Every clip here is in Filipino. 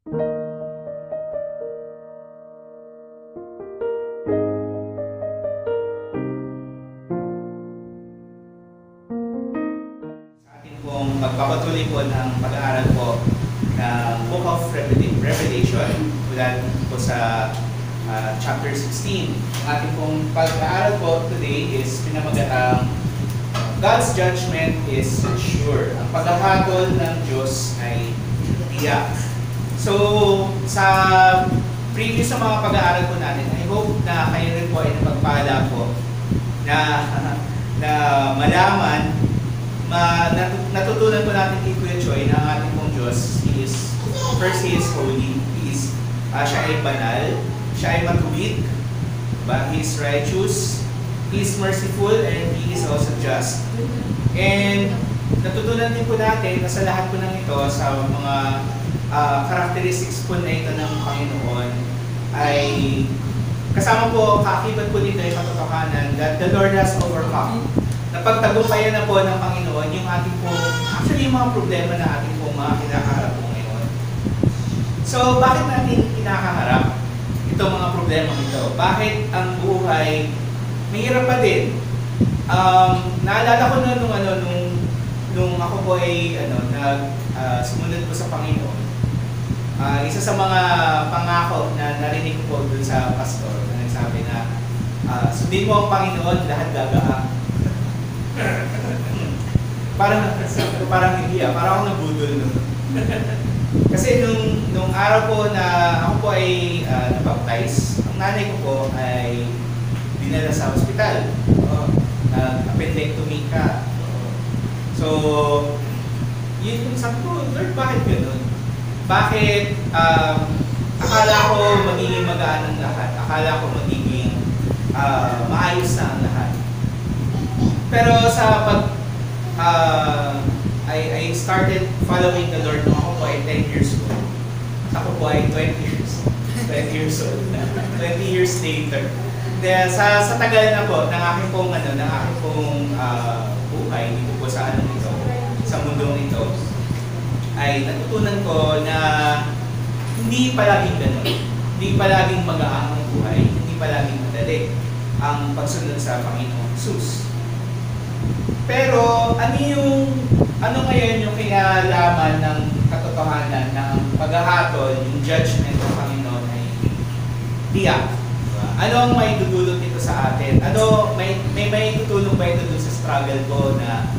Magpapatuloy po ng pag-aaral po ng Book of Revelation mula po sa chapter 16. Ang ating pong pag-aaral po today is pinamagatang God's judgment is sure. Ang paghahatol ng Diyos ay tiyak. So, sa previous sa mga pag-aaral po natin, I hope na kayo rin po ay napagpala po na malaman natutunan po natin kay Kuya Choi na ang ating pong Diyos, first, He is holy, siya ay banal, siya ay matuwid, He is righteous, He is merciful, and He is also just. And natutunan din po natin na sa lahat po ng ito, sa mga characteristics po na ito ng Panginoon, ay kasama po, kaakibat po dito ay katotohanan that the Lord has overcome. Napagtagumpayan na po ng Panginoon yung ating po, actually yung mga problema na ating po mga kinakaharap po ngayon. So, bakit natin kinakaharap itong mga problema ito? Bakit ang buhay mahirap pa din? Naalala ko nung ako po ay sumunod po sa Panginoon. Isa sa mga pangako na narinig ko po dun sa pastor na nagsabi na sundin mo ang Panginoon, lahat gagaan. parang hindi parang ako nabudol nun. Kasi nung araw po na ako po ay nabaptize, ang nanay ko po ay dinala sa ospital. Appendectomy ka. So, yun yung sabi ko, Lord, bakit ganun? Bakit akala ko magiging magaan ang lahat? Akala ko magiging maayos na ang lahat? Pero sa I started following the Lord nung ako po ay 10 years old. Ako po ay 20 years old. 20 years later. Dahil sa tagal na po ng aking pong buhay dito po sa ito, sa mundong ito, ay natutunan ko na hindi palaging ganun. Hindi palaging magaang ang buhay, hindi palaging madali ang pagsunod sa Panginoong Hesus. Pero ano ngayon yung kinalaman ng katotohanan ng paghahatol, yung judgment ng Panginoon ay tiyak? Diba? Ano ang may dudulot nito sa atin? May tutulong ba ito dun sa struggle ko na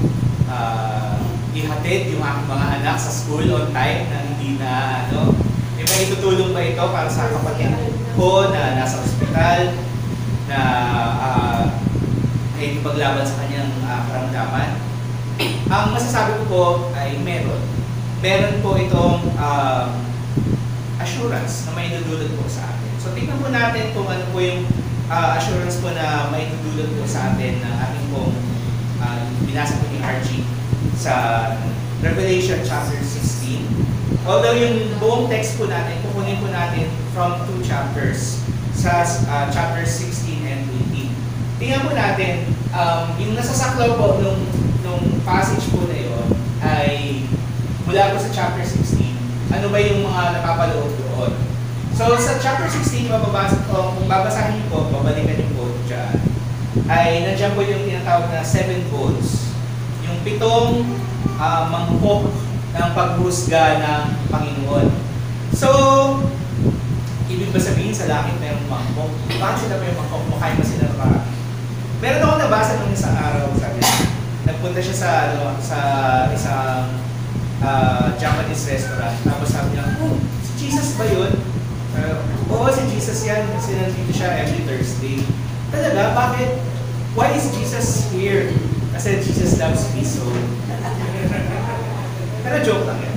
ihatid yung aking mga anak sa school on time na hindi na may tutulong ba ito para sa kapatid ko na nasa ospital na ay ipaglaban sa kanyang karamdaman? Ang masasabi ko po ay meron. Meron po itong assurance na may dudulot po sa atin. So tingnan po natin kung ano po yung assurance po na may dudulot po sa atin ng ating pong binasa po ni RG sa Revelation chapter 16. Although yung buong text po natin, kukunin po natin from 2 chapters sa chapter 16 and 18. Tingnan po natin, yung nasasaklaw po nung passage po na yun ay mula po sa chapter 16. Ano ba yung mga napapaloob doon? So sa chapter 16, kung babasahin niyo po, babalikan niyo po dyan, ay nandiyan po yung tinatawag na 7 bowls. Yung 7 mangkok ng paghuhusga ng Panginoon. So, ibig ba sabihin sa langit mayroong mangkok? Bakit sila may mangkok? Mukha mo sila marami. Meron ako nabasa nung isang araw, sabi niya. Nagpunta siya sa isang Japanese restaurant. Tapos sabi niya, si Jesus ba yun? Oo, si Jesus yan. Kasi nandito siya every Thursday. Talaga? Bakit? Why is Jesus here? Kasi Jesus loves me so. Pero joke lang yan.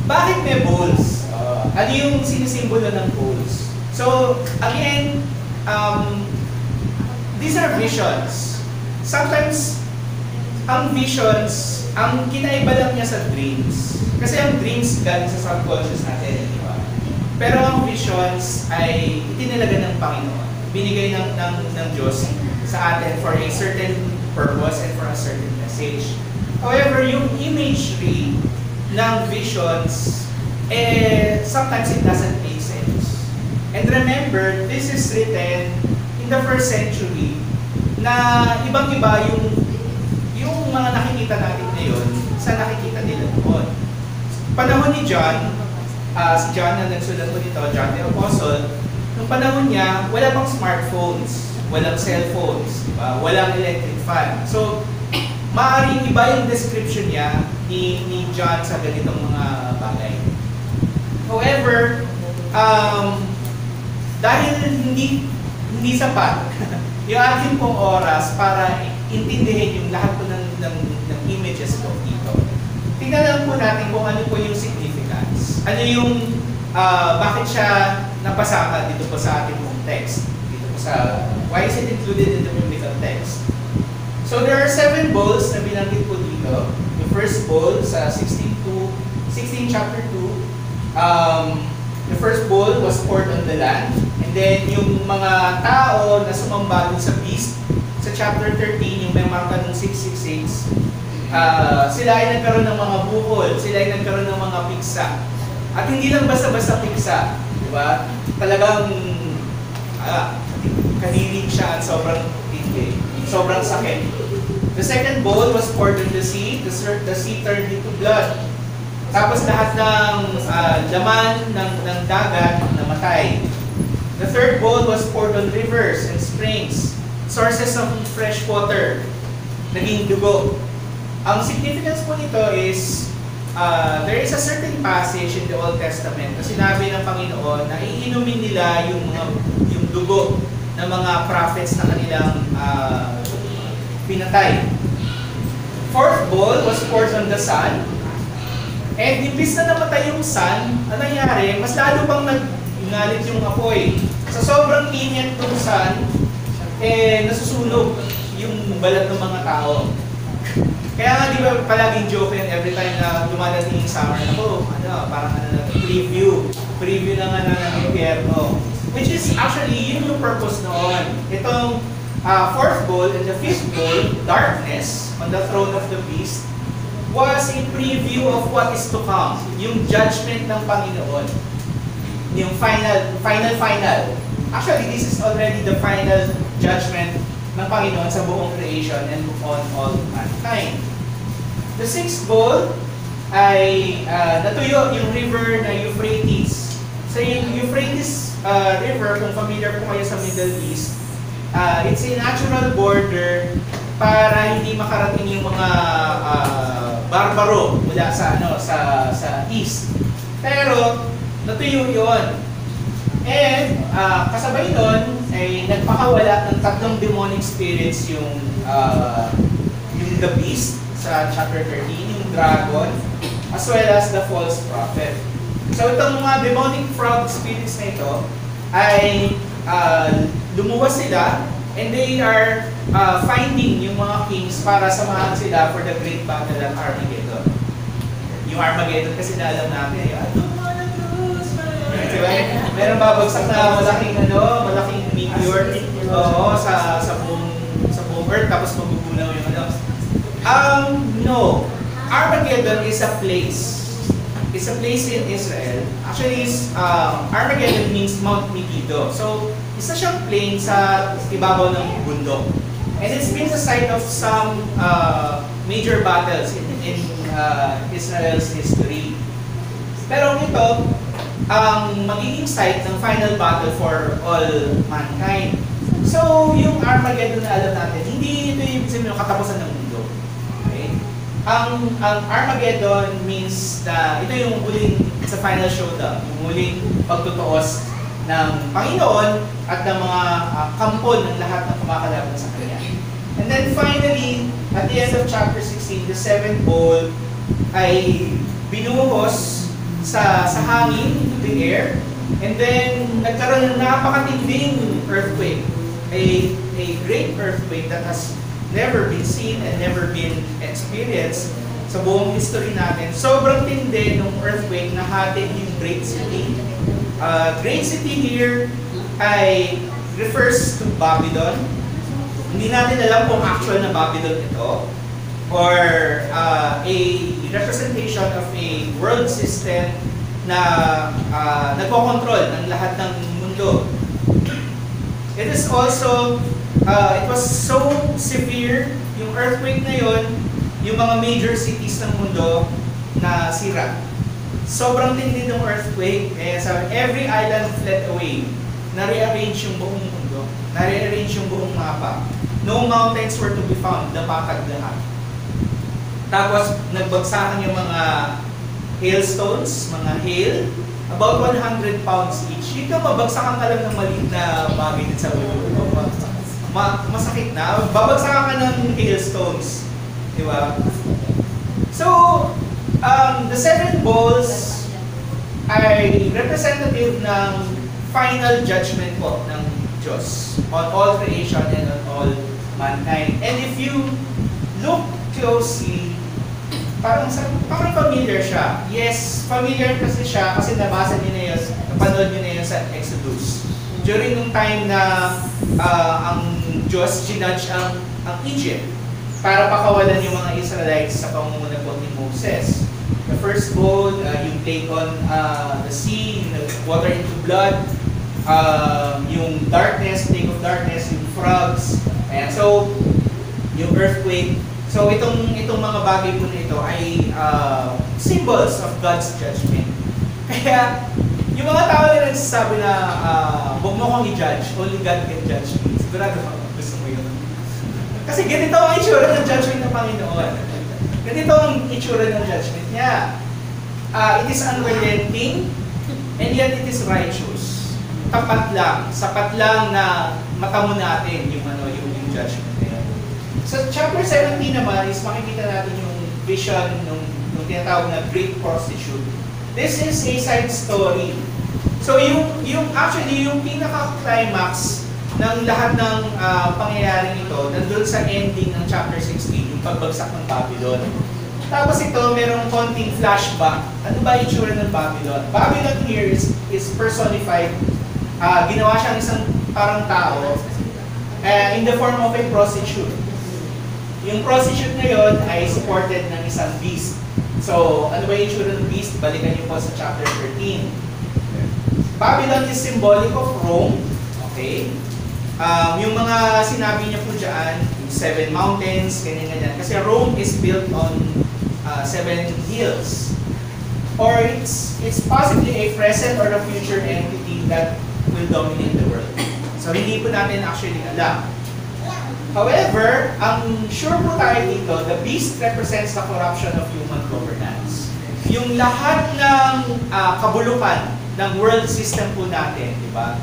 Bakit may bowls? Ano yung sinisimbolo ng bowls? So, again, these are visions. Sometimes, ang visions, ang kinaiba lang niya sa dreams. Kasi ang dreams galing sa subconscious natin, di ba? Pero ang visions ay itinalaga ng Panginoon. Binigay ng Diyos sa atin for a certain purpose and for a certain message. However, yung imagery, ng visions, sometimes it doesn't make sense. And remember, this is written in the first century na ibang-iba yung mga nakikita natin ngayon sa nakikita nila noon. Panahon ni John, si John na nagsulat ko nito, John the Apostle, nung panahon niya, wala pang smartphones, walang cellphones, diba? Walang electric fan. So, maaaring iba yung description niya ni John sa ganitong mga bagay. However, dahil hindi sapat yung ating pong oras para intindihin yung lahat po ng images po dito, tingnan lang po natin kung ano po yung significance. Ano yung, bakit siya napasama dito po sa ating pong text. Dito po sa, why is it included in the biblical text? So there are 7 bowls na binanggit po dito. The first bowl sa 16 chapter 2, the first bowl was poured on the land. And then yung mga tao na sumamba dun sa beast, sa chapter 13, yung may marka ng 666, sila ay nagkaroon ng mga bukol, sila ay nagkaroon ng mga piksa. At hindi lang basta-basta piksa, di ba? Talagang kanilig siya at sobrang tindi, sobrang sakit. The second bowl was poured on the sea turned into blood. Tapos lahat ng laman ng dagat namatay. The third bowl was poured on rivers and springs, sources of fresh water, naging dugo. Ang significance po nito is, there is a certain passage in the Old Testament na sinabi ng Panginoon na iinumin nila yung dugo ng mga prophets na kanilang pinatay. Fourth bowl was poured on the sun. And imbis na namatay yung sun, ang nangyari, mas lalo pang nag-ingalit yung apoy. Sa sobrang init ng sun, nasusunog yung balat ng mga tao. Kaya nga di ba palaging joke yan every time na dumadating yung summer, parang preview na nga ng impyerno. Which is actually, yun yung purpose noon. Itong fourth bowl and the fifth bowl, darkness on the throne of the beast, was a preview of what is to come. Yung judgment ng Panginoon. Yung final. Actually, this is already the final judgment ng Panginoon sa buong creation and on all mankind. The sixth bowl ay natuyo yung river na Euphrates. So yung Euphrates River, kung familiar po kayo sa Middle East, it's a natural border para hindi makarating yung mga barbaro mula sa east. Pero natuyo yun. And kasabay nun ay nagpakawala ng 3 demonic spirits yung the beast sa chapter 13, yung dragon, as well as the false prophet. So itong mga demonic frog spirits na ito ay lumuwas sila, and they are finding yung mga kings para samahan sila for the great battle at Armageddon. Yung Armageddon kasi na alam natin, diba? Meron babagsak na malaking meteor sa buong Earth, tapos magugunaw yung no. Armageddon is a place. It's a place in Israel. Actually, Armageddon means Mount Megiddo. So, isa siyang plain sa ibabaw ng bundok. And it's been the site of some major battles in Israel's history. Pero ito, ang magiging site ng final battle for all mankind. So, yung Armageddon na alam natin, hindi ito yung ibig katapusan ng mundo. Okay? Ang Armageddon means na ito yung huling, it's a final showdown, yung huling pagtutuos ng Panginoon at ng mga kampon ng lahat ng kumakalaban sa Kanya. And then finally, at the end of chapter 16, the seventh bowl ay binuhos sa hangin, into the air, and then nagkaroon ng napakatinding earthquake, a great earthquake that has never been seen and never been experienced sa buong history natin. Sobrang tindi ng earthquake na hatid yung great city. Great city here ay refers to Babylon. Hindi natin alam kung actual na Babylon ito or a representation of a world system na nagko-control ng lahat ng mundo. It is also, it was so severe, yung earthquake na yun, yung mga major cities ng mundo na sira. Sobrang tindi ng earthquake, kaya sabi, every island fled away. Na-rearrange yung buong mundo, na-rearrange yung buong mapa. No mountains were to be found, napakad lahat. Tapos, nagbagsakan yung mga hailstones, mga hail, about 100 pounds each. Ito, mabagsakan ka lang ng maliit na bagay din sa ulo. Masakit na. Babagsakan ka ng hailstones. Di ba? So, the 7 bowls ay representative ng final judgment po ng Diyos on all creation and on all mankind. And if you look closely, parang familiar siya. Yes, familiar kasi siya kasi nabasa niyo na yun, napanood niyo na yun sa Exodus. During nung time na ang Diyos ginudge ang Egypt para pakawalan yung mga Israelites sa pamumuno po ni Moses. The first bowl, yung plague on the sea, yung water into blood, yung darkness, plague of darkness, yung frogs, ayan. So, yung earthquake. So, itong mga bagay po na ito ay symbols of God's judgment. Kaya, yung mga tao na nagsasabi na huwag mo akong i-judge, only God can judge me. Sigurado ako, gusto mo yun. Kasi ganito ang itsura ng judgment ng Panginoon. Ganito ang itsura ng judgment niya. It is unrelenting, and yet it is righteous. Tapat lang, sapat lang na matamo natin yung judgment. Sa chapter 17 naman is makikita natin yung vision ng tinatawag na Great Prostitute. This is a side story. So actually yung pinaka-climax ng lahat ng pangyayaring ito nandun sa ending ng chapter 16, yung pagbagsak ng Babylon. Tapos ito, merong konting flashback. Ano ba yung itsura ng Babylon? Babylon here is personified. Ginawa siyang isang parang tao in the form of a prostitute. Yung prostitute na yun ay supported ng isang beast. So, ano ba yung itsura ng beast? Balikan niyo po sa chapter 13. Babylon is symbolic of Rome. Okay? Yung mga sinabi niya po dyan, 7 mountains, ganyan-ganyan. Kasi Rome is built on 7 hills. Or it's possibly a present or a future entity that will dominate the world. So, hindi po natin actually alam. However, ang sure po tayo dito, the beast represents the corruption of human governance. Yung lahat ng kabulukan ng world system po natin, di ba?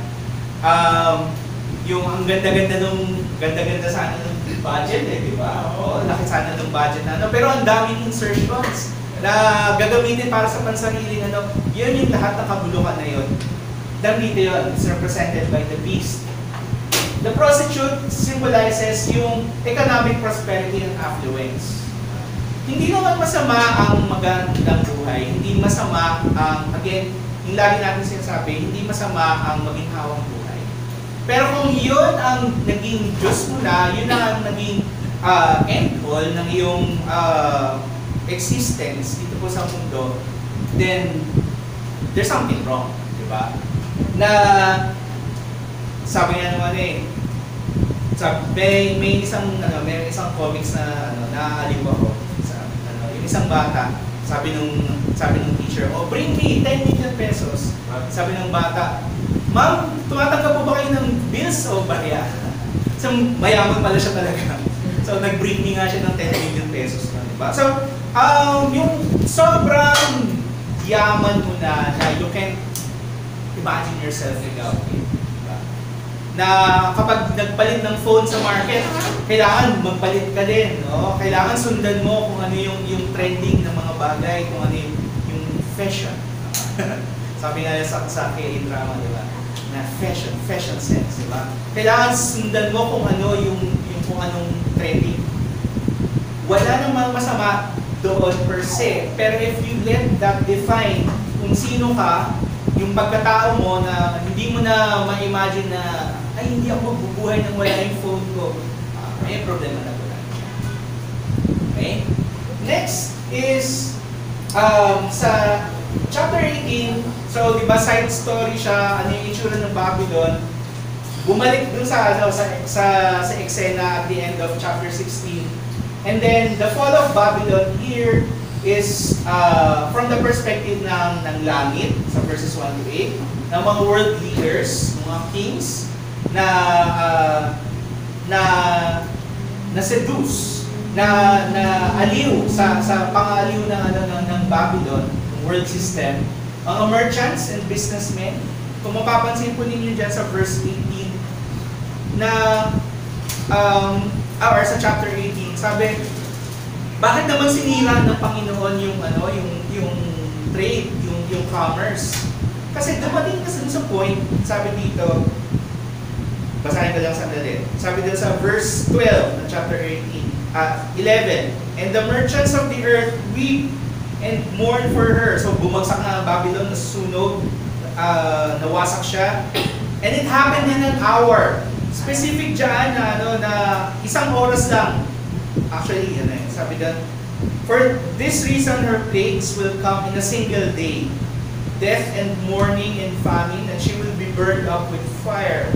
Yung ang ganda-ganda sana ng budget, di ba? O, laki sana ng budget na pero ang daming insertions na gagamitin para sa pansariling yun yung lahat ng kabulukan na yun. Dito yun, it's represented by the beast. The prostitute symbolizes yung economic prosperity and affluence. Hindi naman masama ang magandang buhay, hindi masama again, yung lagi natin sinasabi, hindi masama ang maginhawang buhay. Pero kung yun ang naging Diyos mo na, yun ang naging end goal ng iyong existence dito po sa mundo, then there's something wrong, di ba? Na sabi nga naman may isang comics na naaaliw ako sa yung isang bata, sabi nung teacher, bring me 10 million pesos. Sabi ng bata, ma'am, tumatanggap po ba kayo ng bills o barya? So, mayaman pala siya talaga. So, nag-bring me nga siya ng 10 million pesos. Diba? So, yung sobrang yaman mo na you can imagine yourself without it. Diba? Na kapag nagpalit ng phone sa market, kailangan magpalit ka din. No? Kailangan sundan mo kung ano yung trending ng mga bagay, kung ano yung fashion. Sabi nga sa K-drama, di ba? Na fashion sense, di ba? Kailangan sundan mo kung ano kung anong trending. Wala namang masama doon per se, pero if you let that define kung sino ka, yung pagkatao mo na hindi mo na ma-imagine na ay hindi ako magbubuhay nang wala yung phone ko, may problema na po lang. Okay? Next is sa chapter 18, so di ba side story siya, ano yung itsura ng Babylon. Bumalik dun sa sa eksena at the end of chapter 16. And then the fall of Babylon here is from the perspective ng langit sa verses 1 to 8, ng mga world leaders, mga kings na seduce, na aliw sa pangaliw ng Babylon, world system, mga merchants and businessmen. Kung mapapansin po ninyo dyan sa verse 18 na or sa chapter 18, sabi, bakit naman sinira ng Panginoon yung trade, yung commerce? Kasi dumating kasi sa point, sabi dito, basahin ko lang sandali. Sabi dito sa verse 12 ng chapter 11, and the merchants of the earth weep and mourn for her. So bumagsak na ang Babylon, nasusunog, nawasak siya. And it happened in an hour. Specific dyan na isang oras lang. Actually, sabi dyan, for this reason her plagues will come in a single day. Death and mourning and famine, and she will be burned up with fire.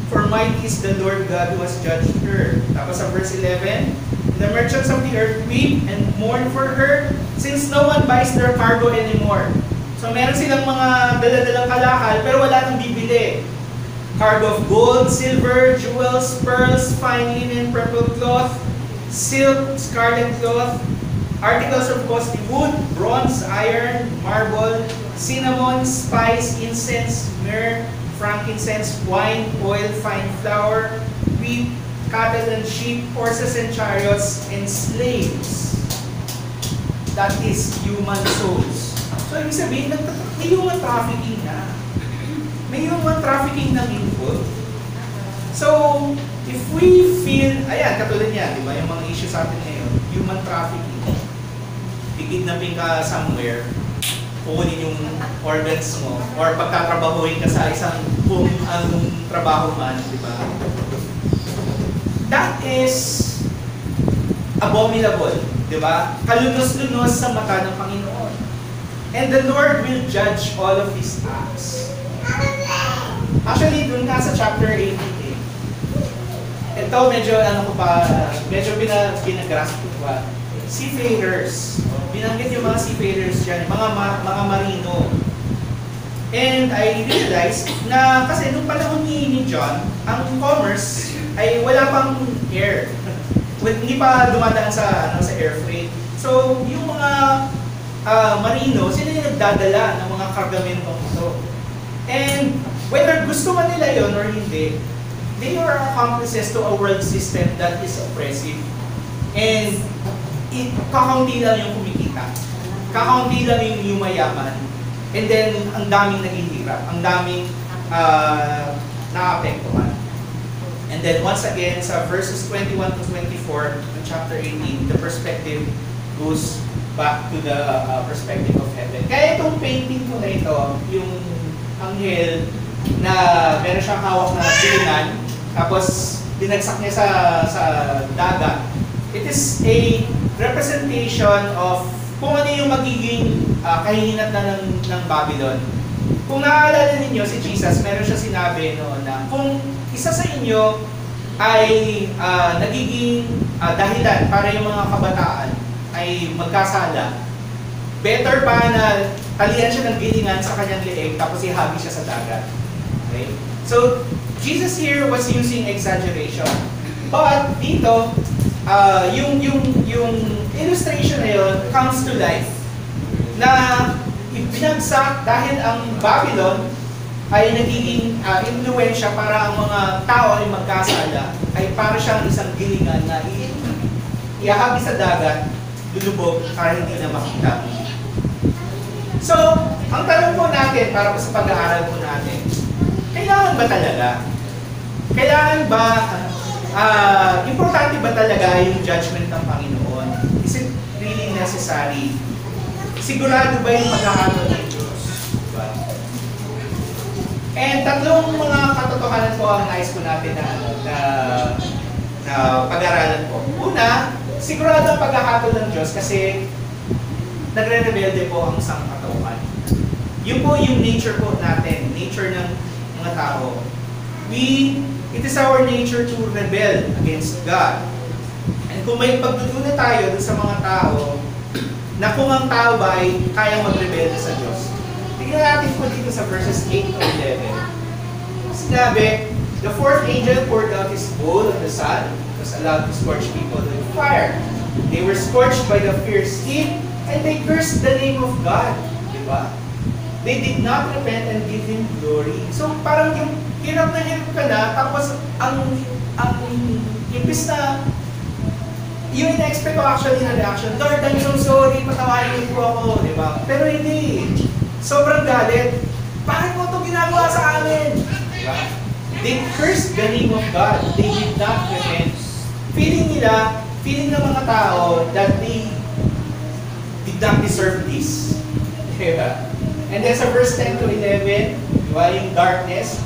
For mighty is the Lord God who has judged her. Tapos sa verse 11, the merchants of the earth weep and mourn for her, since no one buys their cargo anymore. So meron silang mga dala-dalang kalakal, pero wala nang bibili. Cargo of gold, silver, jewels, pearls, fine linen, purple cloth, silk, scarlet cloth, articles of costly wood, bronze, iron, marble, cinnamon, spice, incense, myrrh, frankincense, wine, oil, fine flour, wheat, cattle and sheep, horses and chariots, and slaves. That is human souls. So, ibig sabihin, may human trafficking na. May human trafficking ng input. So, if we feel, ayan, katulad niya, di ba, yung mga issue sa atin ngayon, human trafficking, kidnapping ka somewhere, kukunin yung organs mo, or pagtatrabahuin ka sa isang kung anong trabaho man, di ba? That is abominable, di ba? Kalunos-lunos sa mata ng Panginoon. And the Lord will judge all of these acts. Actually, dun nga sa chapter 18, ito medyo pinagrasp ko pa. Seafarers. Binanggit yung mga seafarers dyan, mga marino. And I realized na kasi nung panahon ni John, ang commerce ay wala pang air. Hindi pa dumadaan sa air freight. So, yung mga marino, sila yung nagdadala ng mga kargamentong ito. And whether gusto man nila yon or hindi, they are accomplices to a world system that is oppressive. And kakaunti lang yung kumikita. Kakaunti lang yung yumayaman. And then, ang daming naghihirap. Ang daming naapektuhan. And then, once again, sa verses 21 to 24 ng chapter 18, the perspective goes back to the perspective of heaven. Kaya itong painting ko na ito, yung anghel na meron siyang hawak na silingan, tapos binagsak niya sa dagat. It is a representation of kung ano yung magiging kahihinat na ng Babylon. Kung naaalala ninyo si Jesus, meron siya sinabi noon na kung isa sa inyo ay nagiging dahilan para yung mga kabataan ay magkasala, better pa na talian siya ng gilingan sa kanyang leeg tapos ihagi siya sa dagat. Okay? So, Jesus here was using exaggeration. But dito, yung illustration na yun comes to life na ibinagsak dahil ang Babylon ay nagiging influensya para ang mga tao ay magkasala, ay para siyang isang gilingan na iahagi sa dagat, lulubog para hindi na makita. So, ang tanong po natin para sa pag-aaral po natin, kailangan ba talaga? Kailangan ba, importante ba talaga yung judgment ng Panginoon? Is it really necessary? Sigurado ba yung pagkakaroon ng Diyos? Diba? And tatlong mga katotohanan po ang nais po natin na pag-aralan po. Una, sigurado ang pagkakatol ng Diyos kasi nagre-rebelde po ang sangkatauhan. Yun po yung nature po natin, nature ng mga tao. It is our nature to rebel against God. And kung may pagdududa tayo dun sa mga tao, na kung ang tao ba ay kayang magrebelde sa Diyos. Tingnan natin po dito sa verses 8 to 11. Sinabi, the fourth angel poured out his bowl on the sun. It was allowed to scorch people with fire. They were scorched by the fierce heat, and they cursed the name of God. Diba? They did not repent and give Him glory. So parang yung hirap na hirap ka na, tapos ang imbis na yung in-expect ko actually na reaction, Lord, I'm so sorry, patawarin niyo po ako, di ba? Pero hindi. Sobrang galit. Bakit mo ito ginagawa sa amin? Di ba? They cursed the name of God. They did not repent. Feeling ng mga tao that they did not deserve this. Di ba? And then sa verse 10 to 11, di ba, yung darkness,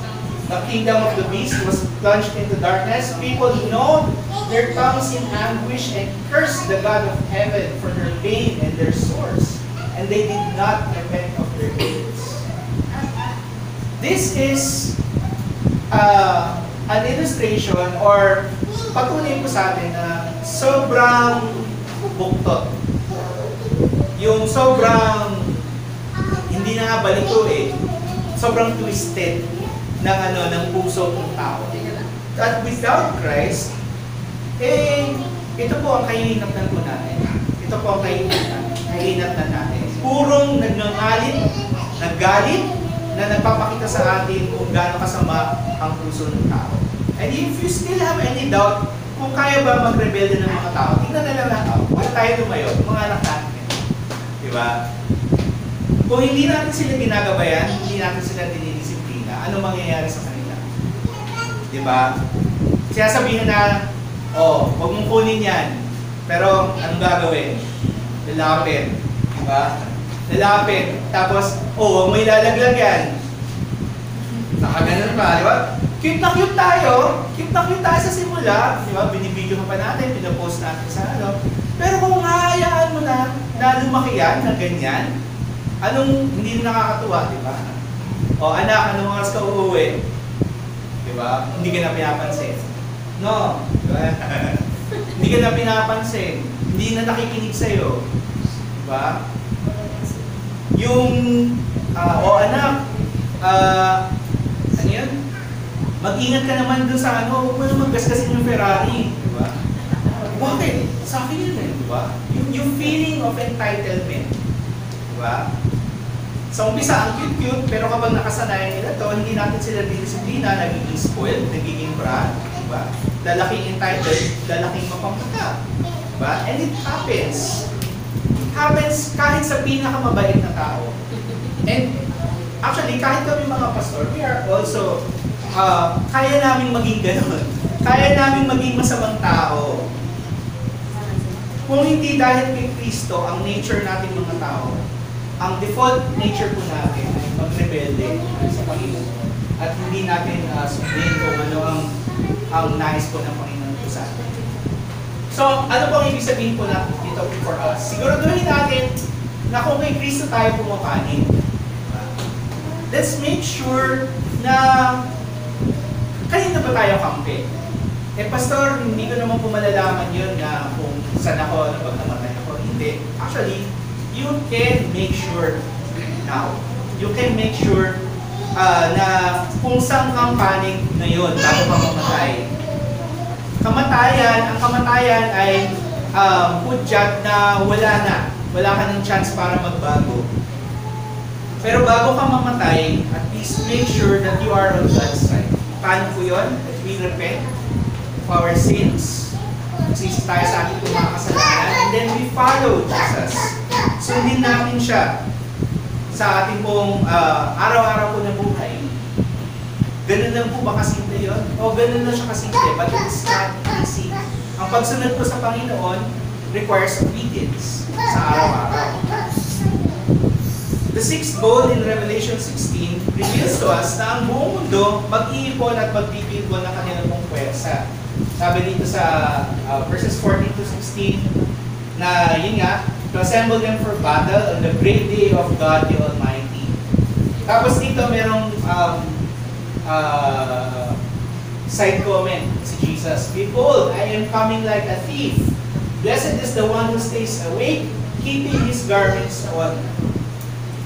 the kingdom of the beast was plunged into darkness. People gnawed their tongues in anguish and cursed the God of heaven for their pain and their sores. And they did not repent of their deeds. This is an illustration or patunay po sa atin na sobrang buktot. Yung sobrang hindi na nga balito sobrang twisted ng puso ng tao. At without Christ, ito po ang kahinatnan po natin. Ito po ang kahinatnan natin. Purong nagalit na nagpapakita sa atin kung gaano kasama ang puso ng tao. And if you still have any doubt kung kaya ba magrebelde ng mga tao, tingnan na lang natin. Huwag tayo lumayo, mga anak natin. Diba? Kung hindi natin sila ginagabayan, hindi natin sila dinidisiplina, ano mangyayari sa kanila? Diba? Siya sabihin na, huwag mong kunin yan. Pero, anong gagawin? Lalapit. Diba? Lalapit. Tapos, huwag mo ilalaglag yan. Nakaganon pa, diba? Cute na cute tayo. Cute na cute tayo sa simula. Diba? Binibidyo pa natin, pinapost natin sa ano. Pero kung hahayaan mo na lumaki yan, na ganyan, anong hindi nakakatuwa, di ba? Anak, anong oras ka uuwi? Di ba? Hindi ka na pinapansin. No. Diba? Hindi ka na pinapansin. Hindi na nakikinig sa'yo. Di ba? Yung, anak, ano yun? Mag-ingat ka naman dun sa ano, huwag mo na maggaskasin yung Ferrari. Di ba? Bakit? Sa akin yun di ba? Yung feeling of entitlement. Di ba? Sa umpisa, ang cute-cute, pero kapag nakasanayan nila to, hindi natin sila disiplina, nagiging spoiled, nagiging brat, diba? Lalaking entitled, lalaking mapampata. Diba? And it happens. It happens kahit sa pinakamabait na tao. And actually, kahit kami mga pastor, we are also, kaya namin maging ganun. Kaya namin maging masamang tao. Kung hindi dahil kay Kristo, ang nature natin mga tao, ang default nature po natin ay magrebelde sa Panginoon at hindi natin sundin kung ano ang nais po ng Panginoon po sa atin. So, ano pong ibig sabihin po natin dito for us? Siguraduhin natin na kung kay Kristo tayo pumapanin. Let's make sure na kanina ba tayo kampi? Pastor, hindi ko naman po malalaman yun na kung saan ako, pag namatay ako. Hindi. Actually, you can make sure now. You can make sure na kung saan kang panig ngayon bago ka mamatay. Ang kamatayan ay hudyat na wala na. Wala ka ng chance para magbago. Pero bago ka mamatay, at least make sure that you are on God's side. Paano po yun? That we repent of our sins. Magsisi tayo sa ating mga kasalanan. And then we follow Jesus. Sundin natin siya sa ating pong araw-araw po na buhay. Ganun lang po ba kasimple yun? O ganun lang siya kasimple, but it's not easy. Ang pagsunod po sa Panginoon requires obedience sa araw-araw. The sixth bowl in Revelation 16 reveals to us na ang buong mundo mag-iipon at magpipilbon ng kanilang pong puwersa. Sabi dito sa verses 14 to 16, na yun nga, to assemble them for battle on the great day of God the Almighty. Tapos dito merong side comment si Jesus. Behold, I am coming like a thief. Blessed is the one who stays awake, keeping his garments on.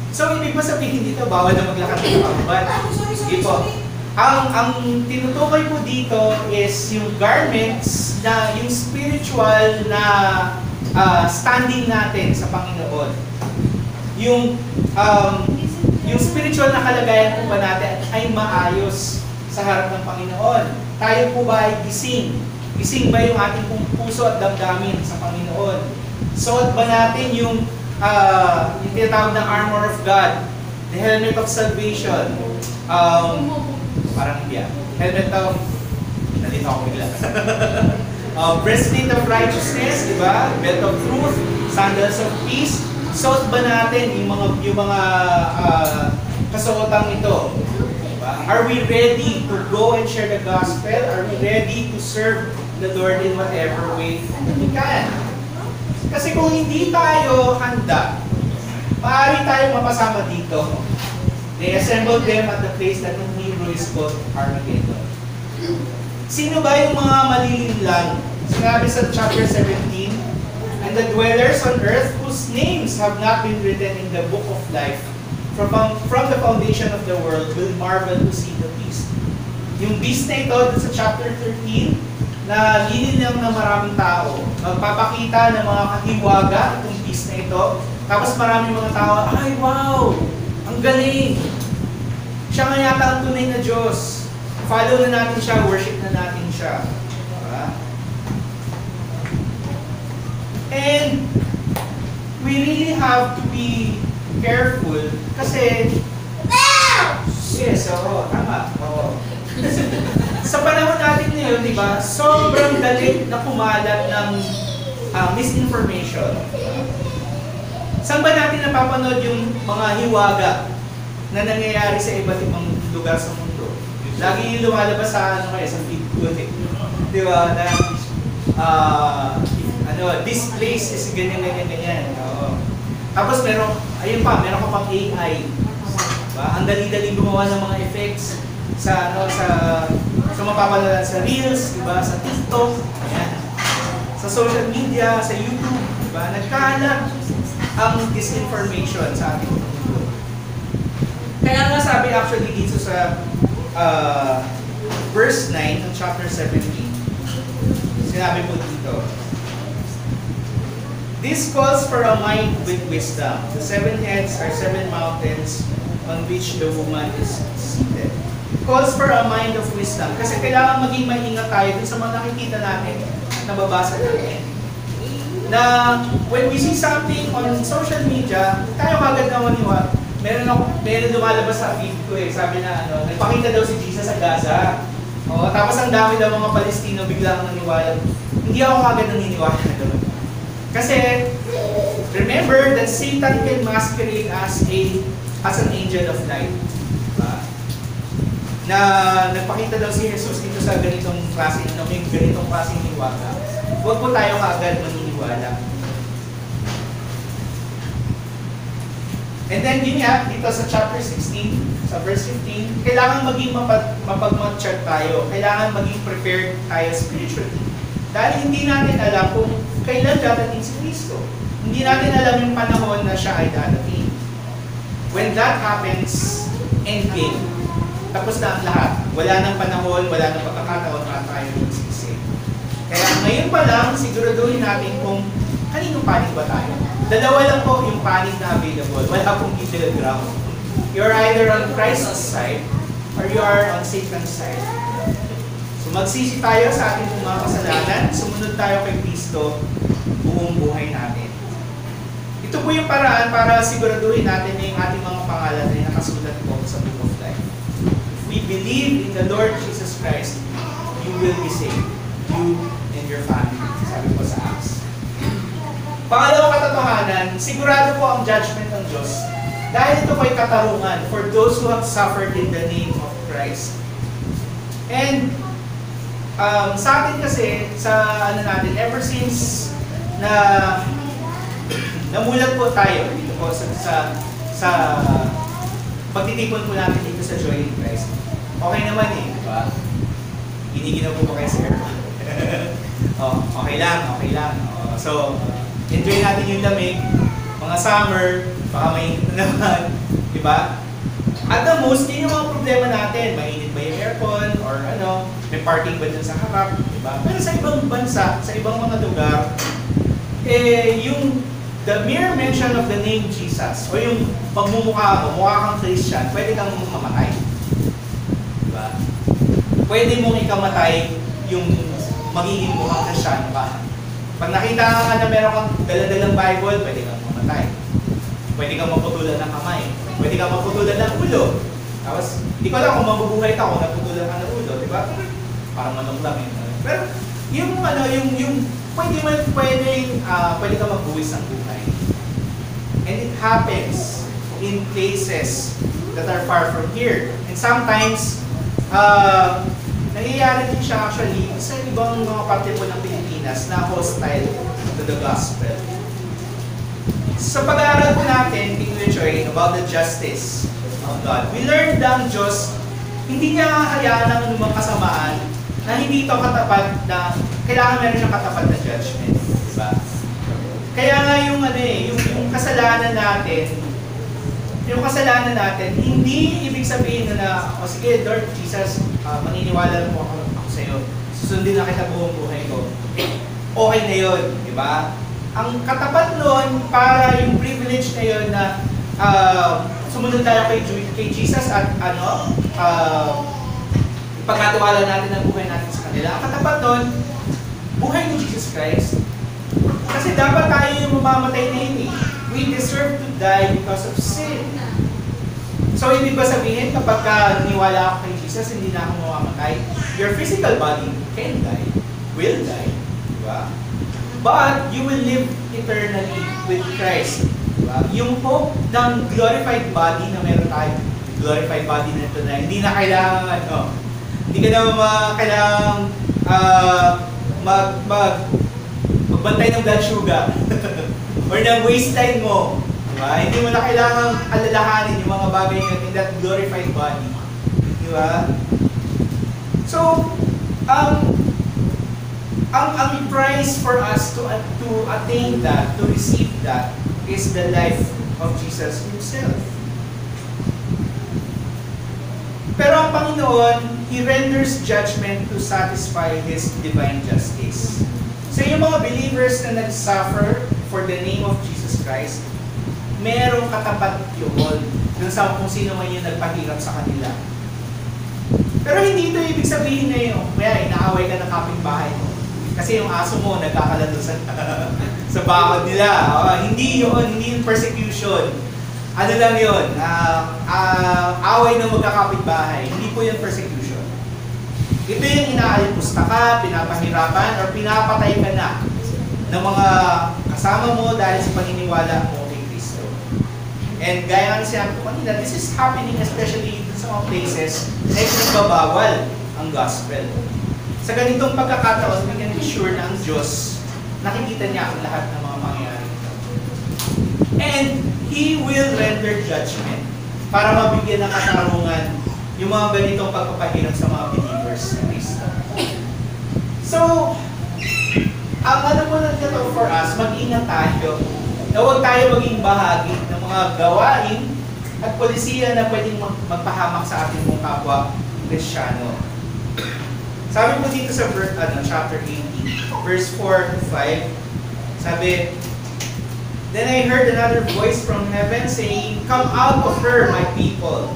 So, ibig mo sabihin dito, bawal na maglakad ng pangbat. Sige po. Ang tinutukoy po dito is yung garments na yung spiritual na standing natin sa Panginoon. Yung spiritual na kalagayan po ba natin ay maayos sa harap ng Panginoon. Tayo po ba ay gising? Gising ba yung ating puso at damdamin sa Panginoon? Suot ba natin yung tinatawag ng armor of God, the helmet of salvation, parang hindi helmet of, nalito ako bigla. Breastplate of righteousness, di ba? Belt of truth, sandals of peace. Suot ba natin yung mga kasuotang ito? Diba? Are we ready to go and share the gospel? Are we ready to serve the Lord in whatever way we can? Kasi kung hindi tayo handa, maaari tayong mapasama dito. They assembled them at the place that in Hebrew is called Armageddon. Sino ba yung mga malilinlang? Sinabi sa chapter 17, and the dwellers on earth whose names have not been written in the book of life from the foundation of the world will marvel to see the beast. Yung beast na ito, sa chapter 13, na linilang ng maraming tao, magpapakita ng mga kahiwaga itong beast na ito, tapos maraming mga tao, ay wow, ang galing, siya nga yata ang tunay na Diyos, follow na natin siya, worship na natin siya. Diba? And we really have to be careful kasi yes, tama. Sa panahon natin ngayon, di ba, sobrang dali na kumalat ng misinformation. Saan ba natin napapanood yung mga hiwaga na nangyayari sa iba't ibang lugar sa mundo? Lagi yung lumalabas sa sa feed ko. Di ba? Na this place is ganyan. Tapos meron ka pang AI. Diba? Ang dali-dali gumawa ng mga effects sa mapapalala sa Reels, diba? Sa TikTok, ayan. Sa social media, sa YouTube, diba? Nagkalat ang disinformation sa ating mundo. Kaya nga sabi actually dito sa verse 9 ng chapter 17, sinabi po dito, this calls for a mind with wisdom. The 7 heads are 7 mountains on which the woman is seated. Calls for a mind of wisdom. Kasi kailangan maging maingat tayo dun sa mga nakikita natin at nababasa natin. Na when we see something on social media, tayo kagad na maniwa. Meron lumalabas sa feed ko sabi na nagpakita daw si Jesus sa Gaza. Tapos ang dami daw mga Palestino biglang naniwala. Hindi ako kagad naniniwala doon. Kasi remember that Satan can masquerade as an angel of light. Na nagpakita daw si Jesus dito sa ganitong klaseng hiwaga. Huwag po tayo kaagad maniniwala. And then yun nga, dito sa chapter 16, sa verse 15, kailangan maging mapag-matchat tayo. Kailangan maging prepared tayo spiritually. Dahil hindi natin alam kung kailan dadating si Kristo. Hindi natin alam yung panahon na siya ay dadating. When that happens, endgame. Tapos na ang lahat. Wala nang panahon, wala nang pagkakataon para tayo magsisi. Kaya ngayon pa lang, siguraduhin natin kung kaninong panig ba tayo. Dalawa lang po yung panig na available. Wala pong middle ground. You're either on Christ's side or you are on Satan's side. So magsisi tayo sa ating mga kasalanan, sumunod tayo kay Kristo buong buhay natin. Ito po yung paraan para siguraduhin natin na yung ating mga pangalan ay nakasulat po sa Book of Life. We believe in the Lord Jesus Christ, you will be saved. You and your family. Sabi po sa Acts. Pangalawang katotohanan, sigurado po ang judgment ng Diyos. Dahil ito po ay katarungan for those who have suffered in the name of Christ. And sa atin kasi, sa ano natin, ever since na namulat po tayo dito po sa pagtitipon po natin dito sa Joy in Christ. Okay naman eh, di ba? Giniginaw po ba kayo sa aircon? Oh, okay lang, okay lang. Oh, so, enjoy natin yung lamig. Mga summer, baka mainit na naman, di ba? At the most, yun yung mga problema natin. Mainit ba yung aircon? Or ano, may parking ba dun sa harap? Di ba? Pero sa ibang bansa, sa ibang mga lugar, yung the mere mention of the name Jesus, o yung pagmumukha mo, mukha kang Christian, pwede kang mamatay. Diba? Pwede mong ikamatay yung magiging mukhang Christian ka. Pag nakita ka na meron kang daladalang Bible, pwede kang mamatay. Pwede kang maputulan ng kamay. Pwede kang maputulan ng ulo. Tapos, hindi ko alam kung mabubuhay ka kung naputulan ka ng ulo, di ba? Parang manong lang yun. Pero, yung ano, yung pwede ka magbuwis ng buhay. And it happens in places that are far from here. And sometimes, nangyayari din siya actually sa ibang mga parte po ng Pilipinas na hostile to the gospel. Sa pag-aaral po natin, King about the justice of God, we learned na ang Diyos, hindi niya hayaan ng anumang kasamaan na hindi ito katapat na kailangan meron siyang katapat na judgment. Diba? Kaya nga yung kasalanan natin, hindi ibig sabihin na o sige Lord Jesus, maniniwala mo ako sa iyo. Susundin na kita buong buhay ko. Okay na yun, di ba? Ang katapat nun, para yung privilege na yun na sumunod tayo kay Jesus at ipagkatiwala natin ang buhay natin sa kanila. Ang katapat nun, buhay ni Jesus Christ. Kasi dapat tayo yung mamamatay na yun eh. We deserve to die because of sin. So, ibig ba sabihin, kapag naniwala ako kay Jesus, hindi na ako mamamatay? Your physical body can die, will die, di ba? But, you will live eternally with Christ. Diba? Yung hope ng glorified body na meron tayo, glorified body na ito na hindi na kailangan, hindi ka na kailangan magbantay ng blood sugar or ng waistline mo. Diba? Hindi mo na kailangan alalahanin yung mga bagay yun in that glorified body. Diba? So, ang price for us to attain that, to receive that, is the life of Jesus Himself. Pero ang Panginoon, He renders judgment to satisfy His divine justice. So yung mga believers na nag-suffer for the name of Jesus Christ, merong katapat yun dun sa kung sino man yung nagpahirap sa kanila. Pero hindi ito ibig sabihin na yung, inaaway ka ng kapitbahay mo. Kasi yung aso mo nagkakalado sa bakod nila. Hindi yung persecution. Ano lang yun? Away ng magkakapitbahay. Hindi po yung persecution. Ito yung inaalipusta ka, pinapahirapan, or pinapatay ka na ng mga kasama mo dahil sa paniniwala mo kay Kristo. And gaya nga sinabi ko kanina, this is happening especially sa mga places na nagbabawal ang gospel. Sa ganitong pagkakataon, we can be sure na ang Diyos, nakikita niya ang lahat ng mga mangyayari. And He will render judgment para mabigyan ng katarungan yung mga ganitong pagpapahirap sa mga believers na Kristo. So, ang ano po na ito for us, mag-ingat tayo na huwag tayo maging bahagi ng mga gawain at polisiya na pwedeng magpahamak sa ating mga kapwa Kristiyano. Sabi po dito sa chapter 18, verse 4 to 5, sabi, "Then I heard another voice from heaven saying, 'Come out of her, my people,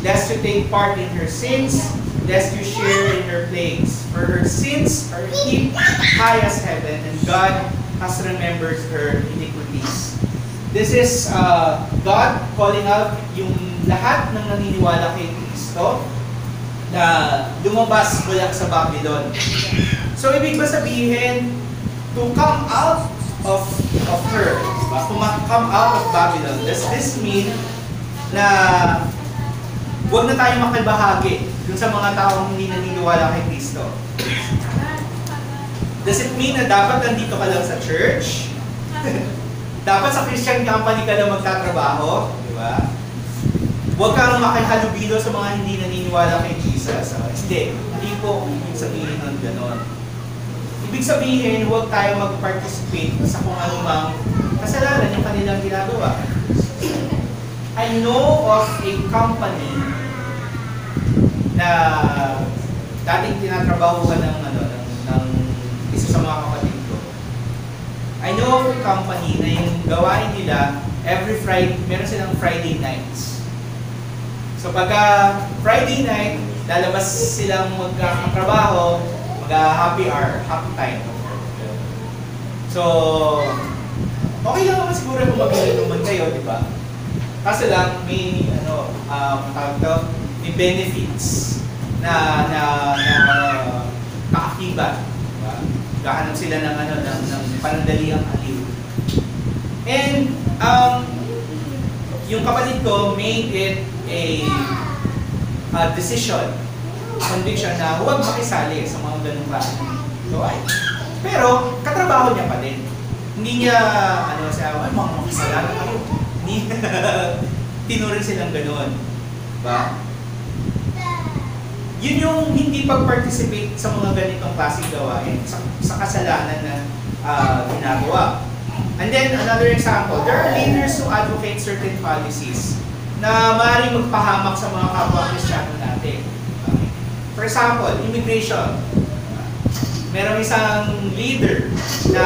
lest you take part in her sins, lest you share in her plagues. For her sins are heaped high as heaven, and God has remembered her iniquities.'" This is God calling out yung lahat ng naniniwala kay Kristo na lumabas mula sa Babylon. So, ibig ba sabihin, to come out of her, come out of Babylon, does this mean na huwag na tayo makibahagi dun sa mga taong hindi naniniwala kay Kristo? Does it mean na dapat nandito ka lang sa church? Dapat sa Christian company ka lang magtatrabaho? Di ba? Huwag kang makihalubilo sa mga hindi naniniwala kay Jesus. Hindi po ibig sabihin ng ganon. Ibig sabihin, huwag tayo mag-participate sa kung anumang kasalanan yung kanilang ginagawa. I know of a company na dating tinatrabahuhan ng isa sa mga kapatid ko. I know of a company na yung gawain nila every Friday, meron silang Friday nights. So pagka Friday night, lalabas silang magkatrabaho, mag-happy hour, happy time. So, okay lang naman siguro kung mag-inuman kayo, di ba? Kaso lang, may, may benefits na kaakibat. Diba? Gahanap sila ng panandaliang aliw. And, yung kapatid ko made it a decision, conviction na huwag makisali sa mga ganung klase. So, pero, katrabaho niya pa din. Hindi niya, siya, mga makisala kayo. Hindi, tinuring silang gano'n. Diba? Yun yung hindi pag-participate sa mga ganitong klaseng gawain, sa kasalanan na ginagawa. And then, another example, there are leaders who advocate certain policies na maaaring magpahamak sa mga kapwa-Kristiyano natin. For example, immigration. Merong isang leader na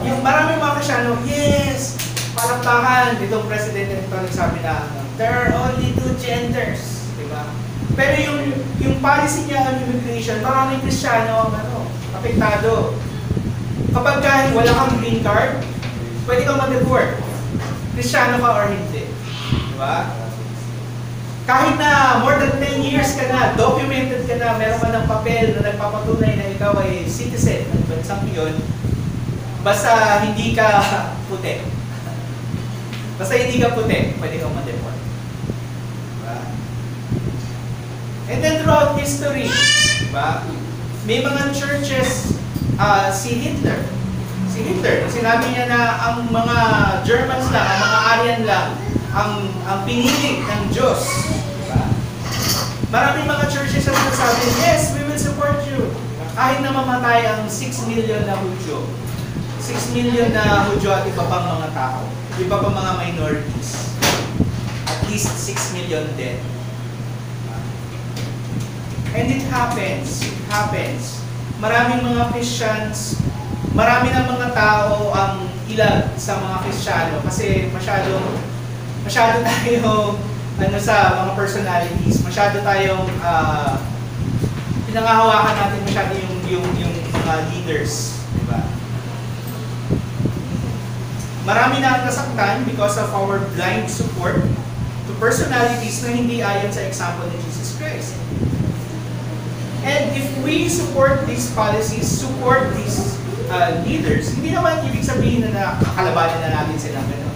yung maraming mga Kristiyano, yes, palakpakan, itong presidente nito nagsabi na there are only 2 genders, diba? Pero yung policy niya ng immigration, maraming Kristiyano apektado. Kapag wala kang green card, pwede kang ma-deport. Kristiyano ka or hindi. Diba? Kahit na more than 10 years ka na, documented ka na, meron ka ng papel na nagpapatunay na ikaw ay citizen ng bansang yun, basta hindi ka puti. Basta hindi ka puti, pwede kang ma-deport. Diba? And then throughout history, diba? May mga churches, si Hitler, sinabi niya na ang mga Germans lang, ang mga Aryan lang, ang pinili ng Diyos. Diba? Maraming mga churches na sinasabi, yes, we will support you. Kahit na mamatay ang 6 million na Hudyo. 6 million na Hudyo at iba pang mga tao. Iba pang mga minorities. At least 6 million dead. And it happens. Maraming mga Christians, marami ng mga tao ang ilag sa mga Kristiyano kasi masyado tayo sa mga personalities, masyado tayong pinangahawakan natin masyado yung mga leaders, di ba? Marami na ang nasaktan because of our blind support to personalities na hindi ayon sa example ni Jesus Christ. And if we support these policies, support these leaders, hindi naman ibig sabihin na kakalabanin na natin silang gano'n.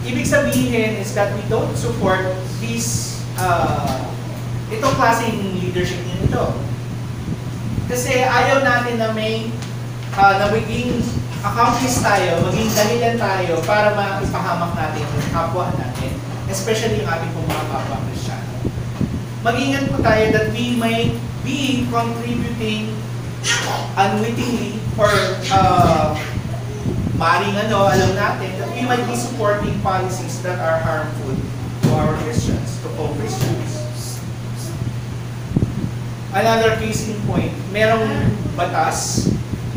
Ibig sabihin is that we don't support these, itong klaseng leadership nito. Kasi ayaw natin na na maging accomplice tayo, maging dahilan tayo para maipahamak natin yung kapwa natin, especially yung ating mga kapwa-Kristiyano. Mag-ingat po tayo that we might be contributing unwittingly or maring alam natin that we might be supporting policies that are harmful to our Christians, to co-Christians. Another case in point, merong batas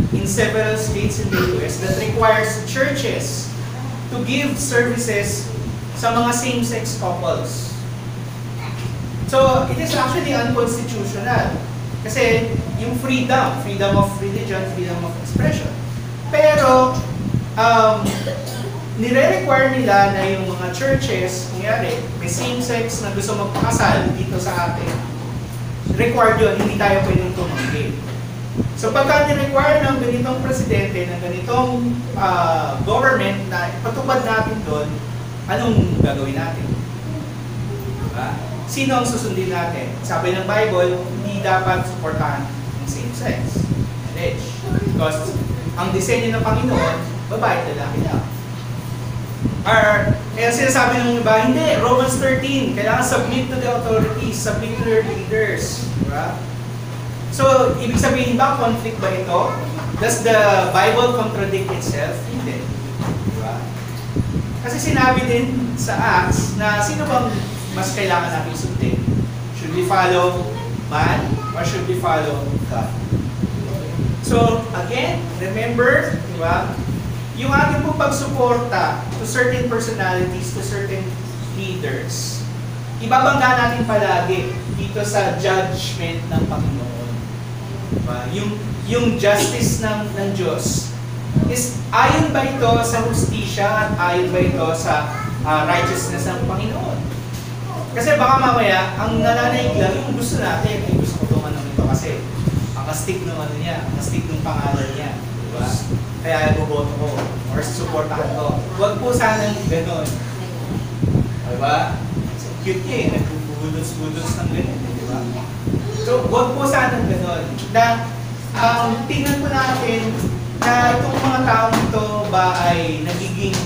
in several states in the US that requires churches to give services sa mga same-sex couples. So, it is actually unconstitutional. Kasi yung freedom of religion, freedom of expression. Pero, nire-require nila na yung mga churches, kunyari, may same-sex na gusto magpakasal dito sa atin, required yun, hindi tayo pwedeng tumanggi. So, pagka ni-require ng ganitong presidente, ng ganitong government na ipatupad natin doon, anong gagawin natin? Diba? Sino ang susundin natin? Sabi ng Bible, hindi dapat suportahan ng same sex marriage. Because ang disenyo ng Panginoon, babae at lalaki lang. Or, kaya sinasabi ng iba, hindi, Romans 13, kailangan submit to the authorities, submit to their leaders. Diba? So, ibig sabihin ba, conflict ba ito? Does the Bible contradict itself? Hindi. Diba? Kasi sinabi din sa Acts na sino bang mas kailangan natin sundin? Should we follow man or should we follow God? So, again, remember, diba? Yung ating pong pagsuporta to certain personalities, to certain leaders, ibabangga natin palagi dito sa judgment ng Panginoon. Diba? Yung justice ng Diyos is ayon ba ito sa hustisya at ayon ba ito sa righteousness ng Panginoon? Kasi baka mamaya, ang nananaig lang yung gusto natin, ay gusto ko itong ito kasi ang astig ng ano niya, ang astig ng pangalan niya. Diba? Kaya boboto ko or supportahan ko. Huwag po sanang gano'n. Diba? So, cute niya eh, nagbubudos-budos ng gano'n. Diba? So, huwag po sanang gano'n. Na, tingnan po natin na itong mga taong ito ba ay nagiging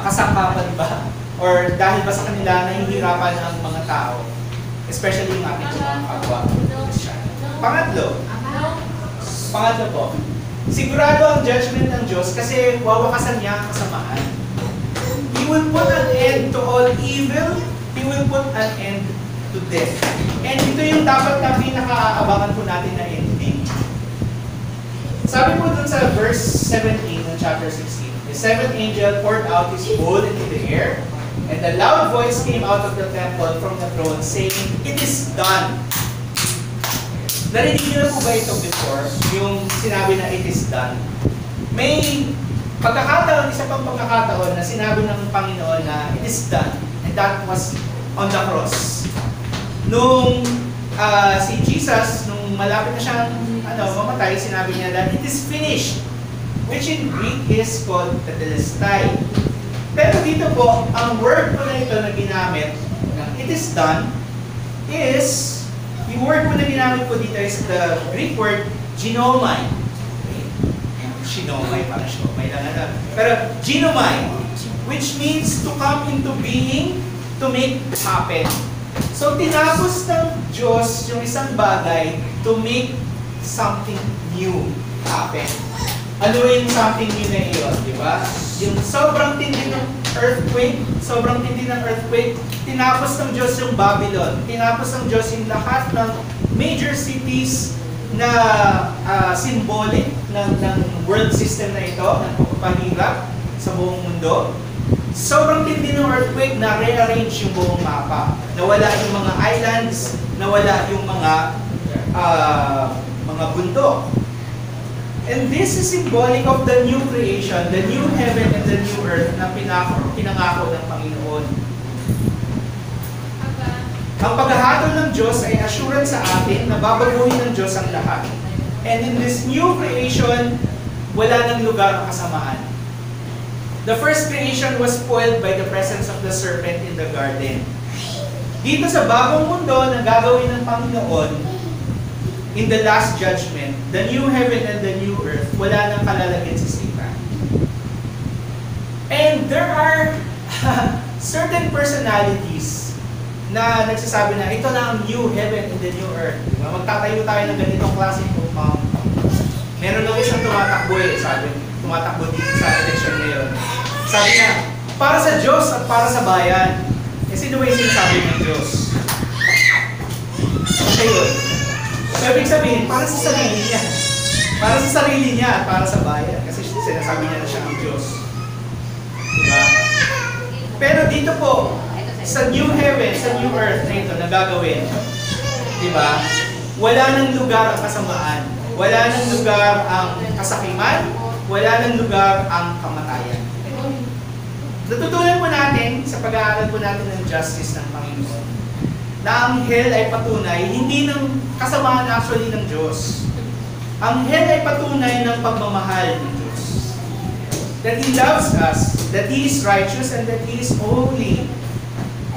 kasangkapan ba? Or dahil ba sa kanila nahihirapan ang mga tao? Especially yung ating mga kapwa. Pangatlo po, sigurado ang judgment ng Diyos kasi wawakasan niya ang kasamaan. He will put an end to all evil. He will put an end to death. And ito yung dapat na pinaka-aabangan po natin na ending. Sabi po dun sa verse 17 ng chapter 16, the seventh angel poured out his bowl into the air, and a loud voice came out of the temple from the throne saying, "It is done." Narinig niyo na po ba ito before? Yung sinabi na it is done. May pagkakataon, isa pang pagkakataon na sinabi ng Panginoon na it is done. And that was on the cross. Nung si Jesus, nung malapit na siyang mamatay, sinabi niya that it is finished. Which in Greek is called tetelestai. Pero dito po, ang word po na ito na ginamit, na it is done, is yung word po na ginamit po dito is the Greek word ginomai. Ginomai, parang siomai lang na. Pero ginomai, which means to come into being, to make happen. So tinapos ng Diyos yung isang bagay to make something new happen. Ano yung something new na iyon, di ba? Yung sobrang tindi ng earthquake, tinapos ng Diyos yung Babylon, tinapos ng Diyos yung lahat ng major cities na symbolic ng world system na ito, ng pagpapahirap sa buong mundo. Sobrang tindi ng earthquake na rearrange yung buong mapa. Nawala yung mga islands, nawala yung mga bundok. And this is symbolic of the new creation, the new heaven and the new earth na pinangako ng Panginoon. Ang paghahatol ng Diyos ay assurance sa atin na babaguhin ng Diyos ang lahat. And in this new creation, wala nang lugar ang kasamaan. The first creation was spoiled by the presence of the serpent in the garden. Dito sa bagong mundo na gagawin ng Panginoon, in the last judgment, the new heaven and the new earth, wala nang kalalagyan si Satan. And there are certain personalities na nagsasabi na ito na ang new heaven and the new earth. Diba? Magtatayo tayo ng ganitong klaseng compound. Meron lang isang tumatakbo tumatakbo dito sa election ngayon. Sabi na, para sa Diyos at para sa bayan. Eh, sino ba yung sinasabi ng Diyos? Okay yun. So, ibig sabihin, para sa sarili niya. Para sa sarili niya at para sa bayan. Kasi sinasabi niya na siya ang Diyos. Diba? Pero dito po, sa new heaven, sa new earth na ito na gagawin, diba? Wala nang lugar ang kasamaan. Wala nang lugar ang kasakiman. Wala nang lugar ang kamatayan. Natutunan po natin, sa pag-aaral po natin ng justice ng Panginoon, na ang hell ay patunay, hindi ng kasamaan actually ng Diyos. Ang hell ay patunay ng pagmamahal ng Diyos. that He loves us, that He is righteous, and that He is holy.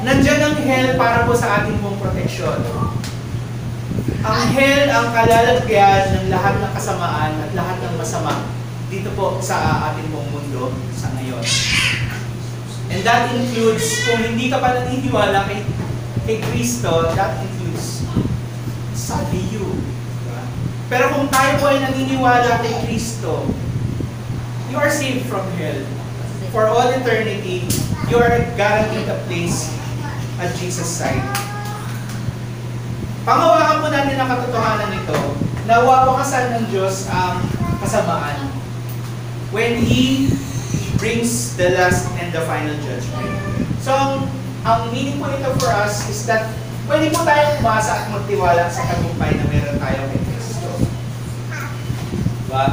Nandyan ang hell para po sa ating pong proteksyon. Ang hell ang kalalagyan ng lahat ng kasamaan at lahat ng masama dito po sa ating pong mundo sa ngayon. And that includes, kung hindi ka pa naniniwala kay Kristo, that includes sadly you. Pero kung tayo po ay naniniwala kay Kristo, you are saved from hell. For all eternity, you are guaranteed a place at Jesus' side. Pangawakan po natin ang katotohanan nito na wawakasan ng Diyos ang kasamaan when He brings the last and the final judgment. So, ang meaning po nito for us is that pwede po tayong umasa at magtiwala sa tagumpay na meron tayo kay Kristo. Diba?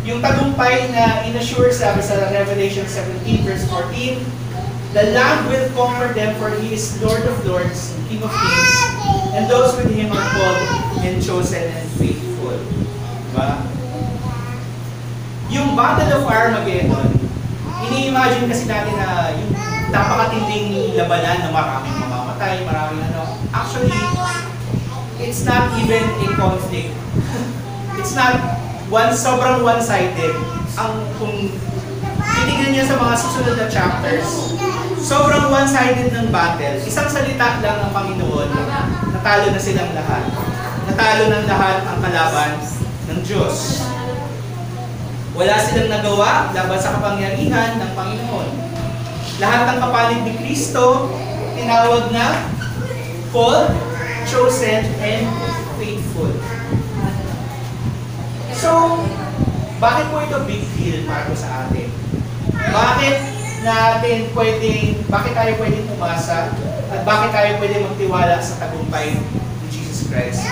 Yung tagumpay na inassure sabi sa Revelation 17 verse 14, the Lamb will conquer them, for He is Lord of Lords, King of Kings, and those with Him are called and chosen and faithful. Diba? Yung Battle of Armageddon, ini-imagine kasi natin na yung napakatinding labanan na maraming mamamatay, maraming ano. Actually, it's not even a conflict. It's not sobrang one-sided. Kung titingnan niya sa mga susunod na chapters, sobrang one-sided ng battle. Isang salita lang ng Panginoon, natalo na silang lahat. Natalo ng lahat ang kalaban ng Diyos. Wala silang nagawa laban sa kapangyarihan ng Panginoon. Lahat ng kapalig ni Kristo, tinawag na called, chosen, and faithful. So, bakit po ito big deal para sa atin? Bakit tayo pwedeng umasa at bakit tayo pwedeng magtiwala sa tagumpay ni Jesus Christ?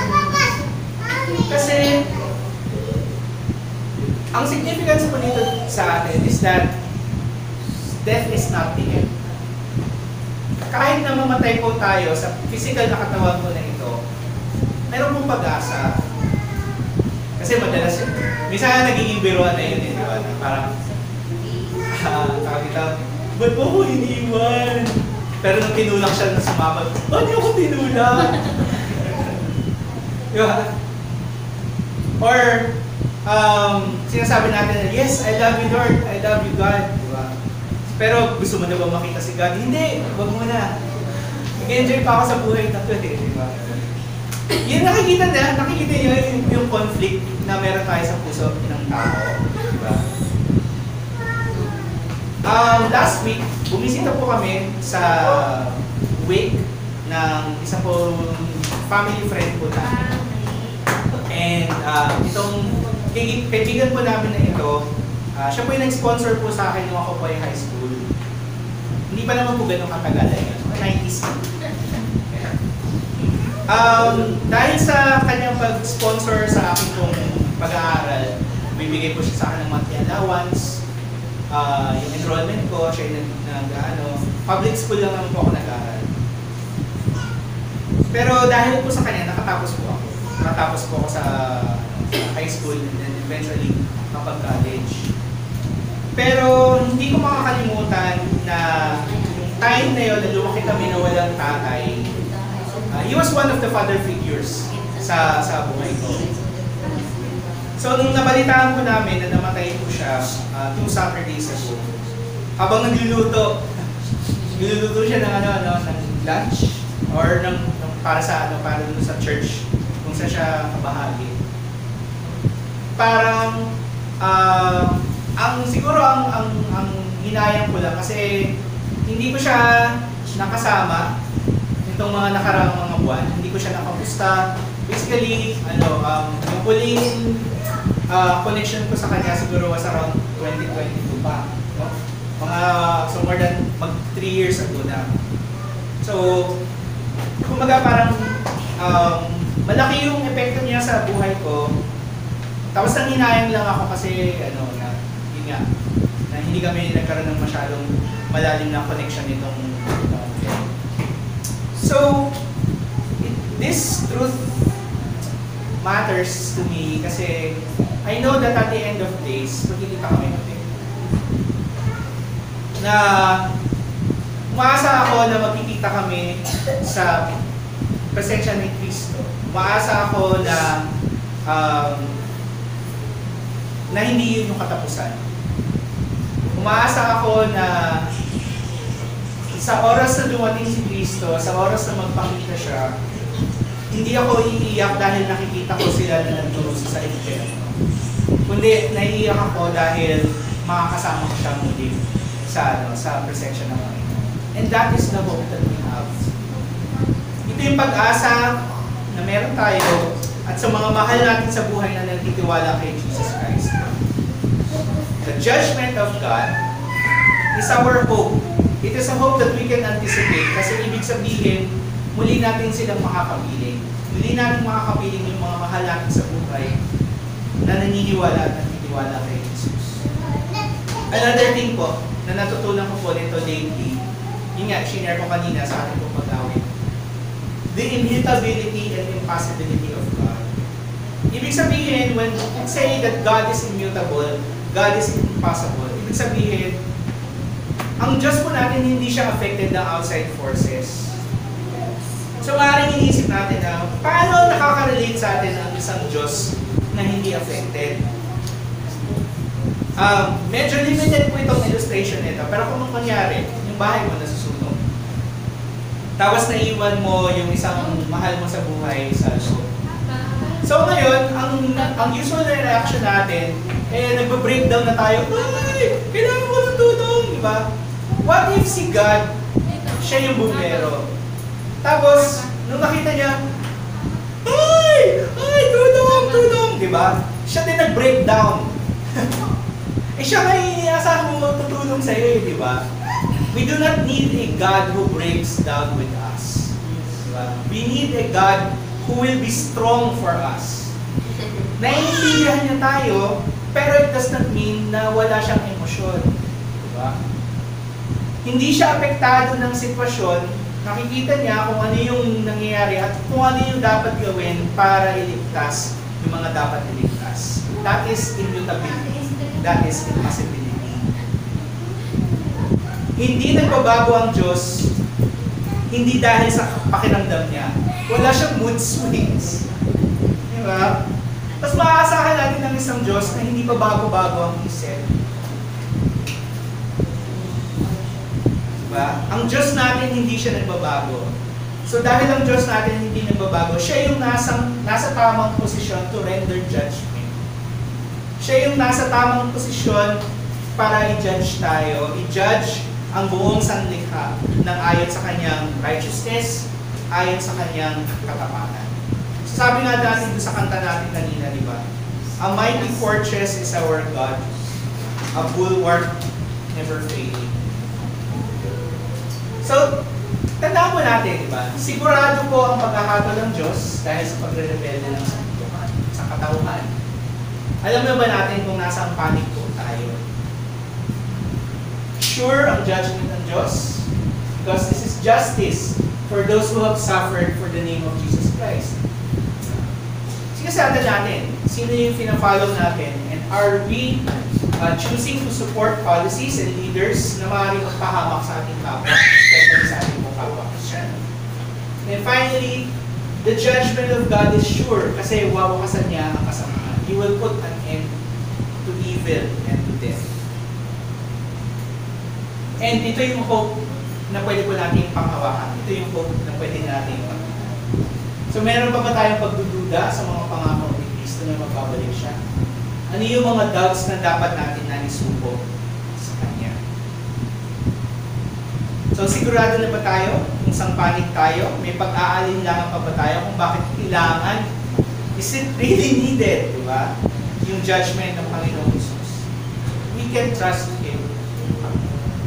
Kasi ang significance po dito sa atin is that death is not the end. Kahit na mamatay po tayo sa physical na katawan po na ito, meron pong pag-asa. Kasi madalas yun. Minsan nagiging biruan na yun, di ba? Parang, nakakita, ba't mo ko iniwan? Pero nung tinulak siya na sumabag, ba't niyo ko tinulak? Di ba? Or, sinasabi natin na, yes, I love you Lord, I love you God. Di ba? Pero gusto mo na ba makita si God? Hindi, wag mo na. Nag-enjoy pa ako sa buhay na ito, di ba? Yun nakikita niyo yung conflict na meron tayo sa puso ng tao. Diba? Last week, bumisita po kami sa wake ng isa po family friend po namin. And itong kaibigan po namin na ito, siya po yung nag-sponsor po sa akin nung ako po ay high school. Hindi pa naman po ganun katagal yun. 90s. Dahil sa kanyang pag-sponsor sa aking pong pag-aaral, bibigay po siya sa akin ng monthly allowance, yung enrollment ko, siya yung public school lang naman po ako nag-aaral. Pero dahil po sa kanya, nakatapos po ako. Nakatapos po ako sa high school and then eventually kapag-college. Pero hindi ko makakalimutan na yung time na yun, na lumaki kami na walang tatay, he was one of the father figures sa buhay ko. So, nung nabalitaan ko namin na namatay po siya 2 Saturdays ago, habang nagluluto siya ng ng lunch or para dun sa church kung saan siya kabahagi. Parang siguro ang hinayang ko lang kasi hindi ko siya nakasama itong mga nakaraang mga buwan, hindi ko siya nakamusta. Basically, yung huling connection ko sa kanya siguro was around 2022 pa. No? So more than 3 years ago na. So, kumaga parang malaki yung epekto niya sa buhay ko. Tapos nanghinayang lang ako kasi na hindi kami nagkaroon ng masyadong malalim na connection nitong So, this truth matters to me kasi I know that at the end of days, magkikita kami ulit. na umaasa ako na magkikita kami sa presensya ni Kristo. Umaasa ako na hindi yun yung katapusan. Umaasa ako na sa oras na dumating si Kristo, sa oras na magpakita siya, hindi ako iiyak dahil nakikita ko sila na nandun sa impyerno. Kundi naiiyak ako dahil makakasama ko siya muli sa presensya ng Panginoon. And that is the hope that we have. Ito yung pag-asa na meron tayo at sa mga mahal natin sa buhay na nagtitiwala kay Jesus Christ. The judgment of God is our hope. It is a hope that we can anticipate kasi ibig sabihin, muli natin silang makakapiling. Muli natin makakapiling yung mga mahal natin sa buhay na naniniwala at nagtitiwala kay Jesus. Another thing po, na natutunan ko po nito lately, yun nga, shinare ko kanina sa ating pong pag-awit. The immutability and impossibility of God. Ibig sabihin, when we say that God is immutable, God is impossible, ibig sabihin, ang Diyos po natin hindi siya affected ng outside forces. So maaaring iniisip natin na paano nakaka-relate sa atin ang isang Diyos na hindi affected? Medyo limited po itong illustration nito, pero kung kunyari, yung bahay mo nasusunog, tapos naiwan mo yung isang mahal mo sa buhay sa loob. So ngayon, ang usual na reaction natin, nagpa-breakdown na tayo, ay, kailangan ko ng tulong, di ba? What if si God, siya yung bumbero? Tapos, nung nakita niya, ay, tulong, di ba? Siya din nag-breakdown. Siya nga iniasahan mo magtutulong sa iyo, di ba? We do not need a God who breaks down with us. Diba? We need a God who will be strong for us. Naiintindihan niya tayo, pero it does not mean na wala siyang emosyon. Diba? Hindi siya apektado ng sitwasyon, nakikita niya kung ano yung nangyayari at kung ano yung dapat gawin para iligtas yung mga dapat iligtas. That is immutability. That is impossibility. Hindi nagbabago ang Diyos, hindi dahil sa pakiramdam niya. Wala siyang mood swings. Diba? Tapos maaasahan natin ng isang Diyos na hindi pa bago-bago ang isip. Diba? Ang Diyos natin hindi siya nagbabago. So dahil ang Diyos natin hindi nagbabago, siya yung nasa tamang posisyon to render judgment. Siya yung nasa tamang posisyon para i-judge tayo, i-judge ang buong sanlikha ng ayon sa kanyang righteousness, ayon sa kanyang katapatan. So sabi nga natin doon sa kanta natin kanina, di ba? A mighty fortress is our God, a bulwark never failing. So, tandaan mo natin, di ba? Sigurado po ang paghahatol ng Diyos dahil sa pagre-rebelde ng sanlibutan, sa katauhan. Alam na ba natin kung nasang panig po tayo? Sure ang judgment ng Diyos because this is justice for those who have suffered for the name of Jesus Christ. Sige sa atin natin, sino yung pinafollow natin and are we choosing to support policies and leaders na maaaring magpahamak sa ating kapwa, especially sa ating mga kapwa Christian. And finally, the judgment of God is sure kasi wawakasan niya ang kasamaan. He will put an end to evil and to death. And ito yung hope na pwede po natin panghawakan. Ito yung hope na pwede natin panghawakan. So meron pa ba tayong pagdududa sa mga pangako ni Kristo na magbabalik siya? Ano yung mga doubts na dapat natin na isuko sa Kanya? So sigurado na ba tayo? Kung sang panig tayo? May pag-aalinlangan pa ba tayo kung bakit kailangan? Is it really needed? Diba? Yung judgment ng Panginoong Jesus. We can trust Him.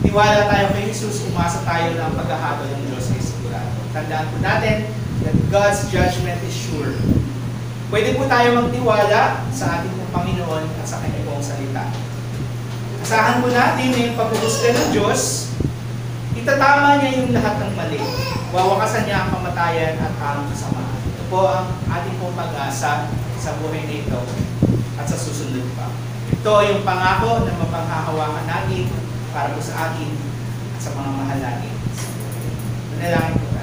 Tiwala tayo kay Jesus, umasa tayo na ang paghahatol ng Diyos ay sigurado. Tandaan po natin that God's judgment is sure. Pwede po tayo magtiwala sa ating Panginoon at sa Kanyang pong salita. Asahan po natin na yung paghuhusga ng Diyos, itatama niya yung lahat ng mali. Wawakasan niya ang kamatayan at ang kasamaan. Ito po ang ating pong pag-asa sa buhay na ito at sa susunod pa. Ito yung pangako na mapanghahawakan natin para po sa akin at sa mga mahal natin. Manalangin po tayo.